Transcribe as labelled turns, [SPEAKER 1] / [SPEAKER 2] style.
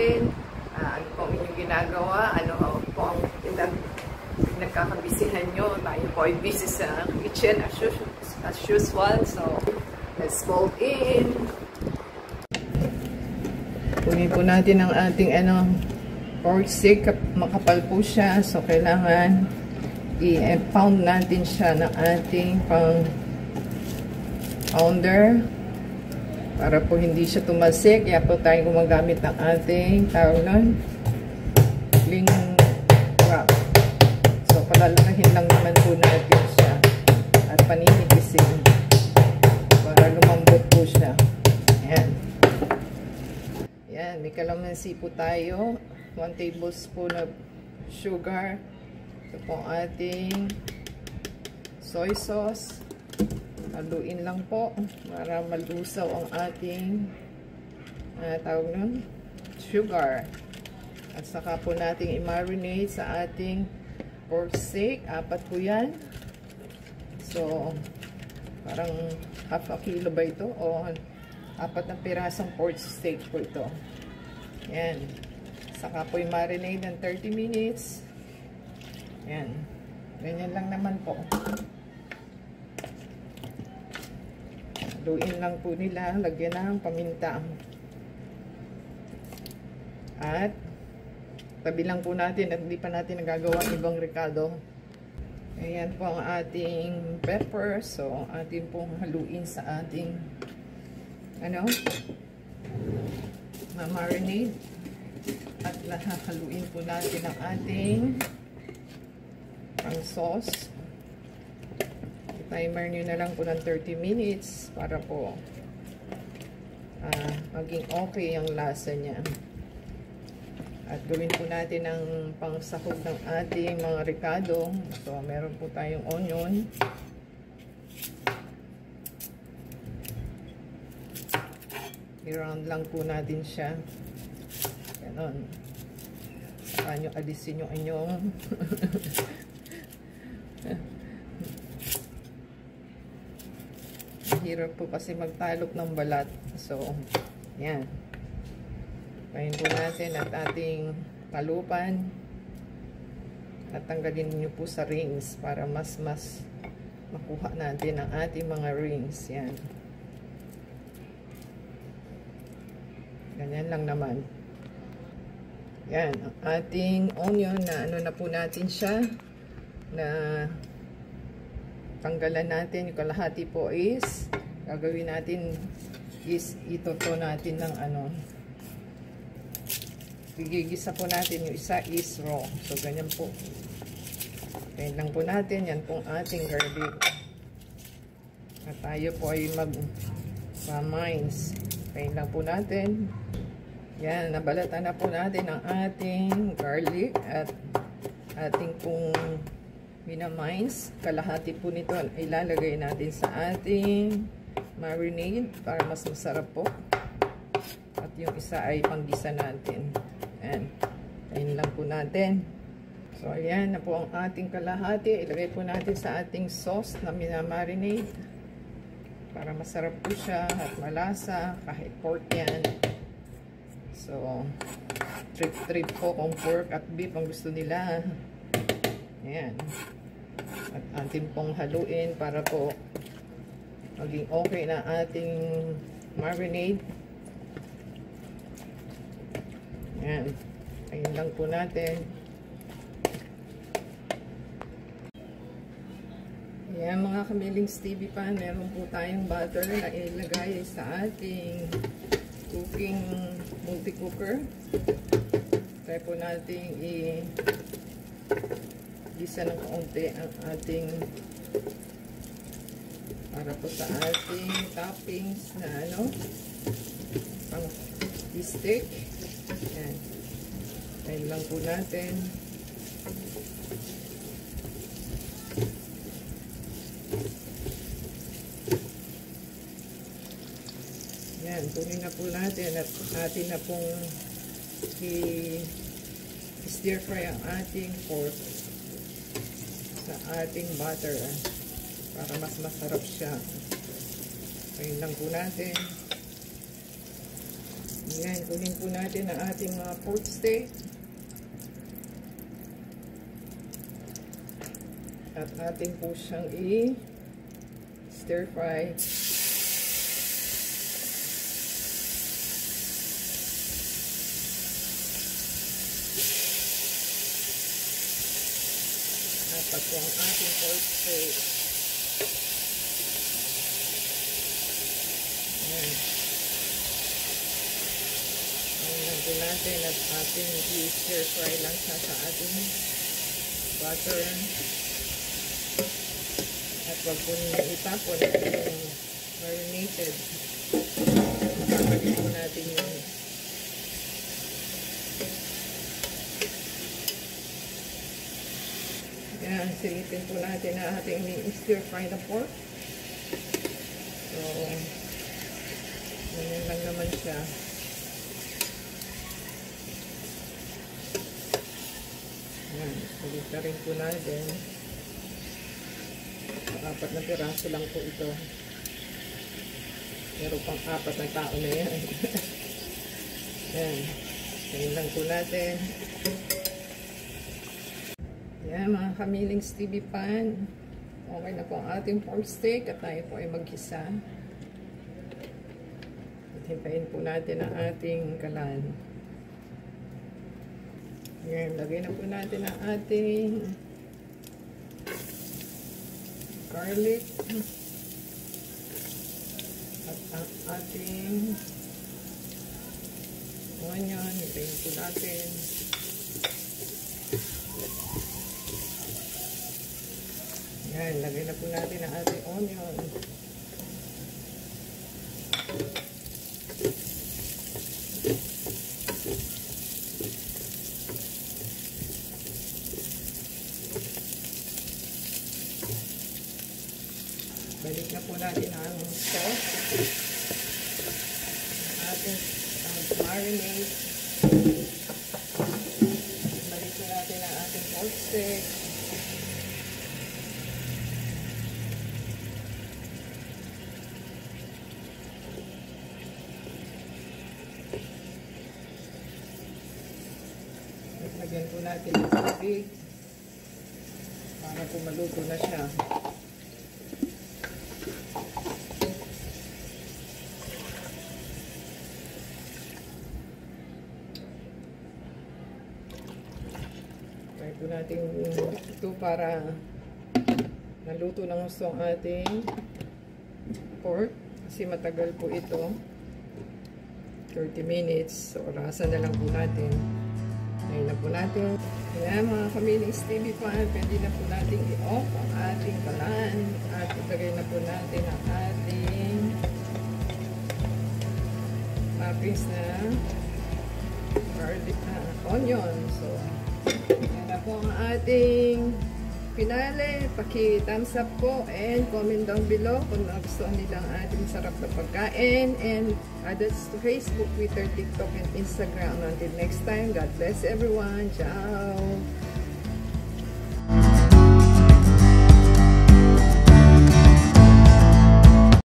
[SPEAKER 1] natin. Ano po ang inyong ginagawa? Ano po ang nagkakabisihan nyo? Tayo po ay busy sa kitchen as usual. So, let's go in. Kunin po natin ang ating pork steak. Makapal po siya. So, kailangan i-pound natin siya ng ating pounder para po hindi siya tumalsik. Kaya po tayo gumagamit ng ating cling wrap. So, palalakahin lang naman po natin siya at paninigisin para lumambot po siya. Ayan. Ayan, may kalamansi po tayo. 1 tablespoon of sugar. Ito po ang ating soy sauce. Haluin lang po para malusaw ang ating tawag nun, sugar. At saka po natin i-marinate sa ating pork steak. 4 po yan. So, parang half a kilo ba ito? O 4 na pirasong pork steak po ito. Yan. Saka po i-marinate ng 30 minutes. Yan. Ganyan lang naman po. Haluin lang po nila. Lagyan ng paminta. At tabi lang po natin at hindi pa natin nagagawa ibang ricado. Ayan po ang ating pepper. So, atin pong haluin sa ating ma-marinate. At haluin po natin ang ating sauce. I-timer nyo na lang po ng 30 minutes para po maging okay ang lasa niya. At gawin po natin ang pangsahog ng ating mga ricado. So, meron po tayong onion. I-round lang po natin siya. Ganon. Saka nyo alisin yung inyong hirap po kasi magtalok ng balat. So, yan. Kain po natin at ating talupan. At tanggalin nyo po sa rings para mas makuha natin ang ating mga rings. Yan. Ganyan lang naman. Yan. Ang ating onion na na po natin siya. Na tanggalan natin. Yung kalahati po is gagawin natin is itoto natin ng gigigisa po natin. Yung isa is raw. So, ganyan po. Kain lang po natin. Yan pong ating garlic. At tayo po ay mag-mince. Kain lang po natin. Yan. Nabalatan na po natin ang ating garlic at ating pong minamize. Kalahati po nito ilalagay natin sa ating marinade para mas masarap po. At yung isa ay panggisa natin. Ayan. Ayan lang po natin. So, ayan na po ang ating kalahati. Ilagay po natin sa ating sauce na minamarinade para masarap po siya at malasa kahit pork yan. So, trip po kung pork at beef ang gusto nila. Ayan. At atin pong haluin para po maging okay na ating marinade. Ayan. Ayan lang po natin. Ayan mga kamilings TV pan, meron po tayong butter na ilagay sa ating cooking multi-cooker. Try po natin gisa ng kaunti ang ating para po sa ating toppings na pang steak. Ayan. Ayan lang po natin. Ayan, tuloy na po natin at atin na pong i-stir fry ang ating pork sa ating butter para mas masarap siya. Ayun lang po natin. Ayan, kunin po natin ang ating mga pork steak. At ating po siyang i-stir fry. At po ang ating pork steak. Ayan. Ayan po natin at ating i-stir fry lang siya sa ating butter. At wag po ninyo itapon yung marinated. Makakalit po natin yun. Yan, silipin po natin na ating i-stir fry na pork. So, ganyan lang naman siya. Yan, sulit na rin po natin. 4 na piraso lang po ito. Pero pang 4 na tao na yan. Yan. Ganyan lang po natin. Yan mga kamilings TV pan. Okay na po ang ating pork steak at tayo po ay maghisa. At hintayin po natin ang ating kalan. Yan. Lagay na po natin ang ating garlic at ang ating onion. Hintayin po natin. Yan, lagay na po natin ang ating onion. Balik na po natin ang sauce. Ating marinade. Balik po natin ang ating pork steak. Lagyan po natin ng tubig para po maluto na siya. Try po natin ito para naluto ng gusto ang ating pork kasi matagal po ito, 30 minutes. So orasan na lang po natin. Ngayon na po natin. Ayan mga kamilings TV fan, pwede na po natin i-off ang ating kalan at ilagay na po natin ang ating toppings na garlic na onion. So, ayan na po ang ating finale. Paki-thumbs up po and comment down below kung nagustuhan nila ang ating sarap na pagkain. And add us to Facebook, Twitter, TikTok, and Instagram. Until next time, God bless everyone. Ciao!